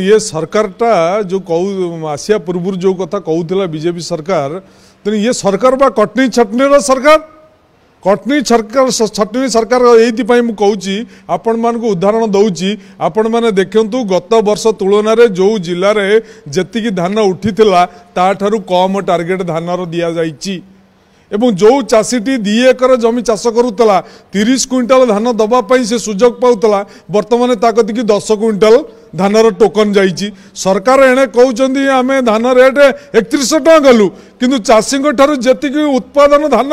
ये सरकारटा जो आसिया पूर्व जो कथा कहूला बीजेपी सरकार तेणु ये सरकार बा कटनी छटनी सरकार कटनी सरकार छटनी सरकार ये कहूँ आपण मान उदाहरण दौची आपण मैंने देखु गत वर्ष तुलन में जो जिले में जी धान उठी ताठू कम टार्गेट धानर दि जाइए एवं जो चाषीटी 2 एकर जमी चाष करूला 30 क्विंटाल धान दवापाई से सुजोग पाऊला बर्तमान ताकती 10 क्विंटाल धानर टोकन जाइए सरकार एणे कहते आम धान रेट 3100 टका गलु किंतु चाषी जी उत्पादन धान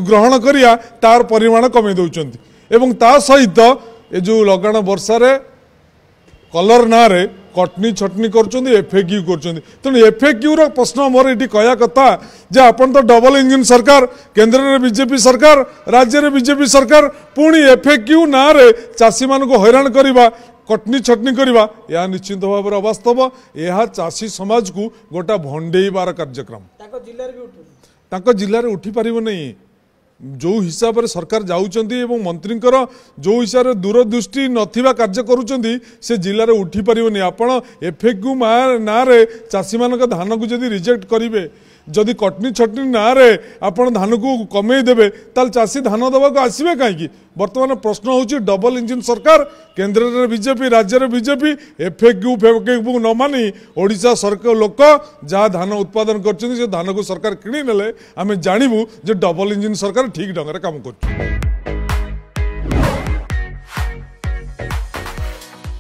ग्रहण करिया तार परिमाण कमे दौरान एवं ता सहित ए जो लगाण वर्षा कलर ना रे कटनी छटनी करफेक्यू कर तेणु एफएक्यू प्रश्न मोर ये कहया कथा जे आपन तो डबल इंजिन सरकार केंद्र में बीजेपी सरकार राज्य में बीजेपी सरकार पुणी एफएक्यू ना रे चाषी मान को हैरान करवा कटनी छटनी करवा यह निश्चित भाव में अवास्तव यह चाषी समाज को गोटा भंडेबार कार्यक्रम जिले में उठी पार नहीं जो हिसाब से सरकार जाऊँगी मंत्री जो हिसाब से दूरदृष्टि नथिबा कार्य करुँच से जिले में उठी पारनी आपण एफएक्यू ना रे चाषी मान धान को जब रिजेक्ट करेंगे जदि कटनी छटनी ना रे आपण धान को कमे देबे ताल चाषी धान दबा को आसबे कहीं बर्तमान प्रश्न होची डबल इंजिन सरकार केंद्र में बीजेपी राज्य में बीजेपी एफएक्यू न मानी ओडिशा सरकार लोक जहाँ धान उत्पादन कर धान को सरकार किणी नेले आमे जानिबु जे डबल इंजिन सरकार ठीक ढंग से काम कर।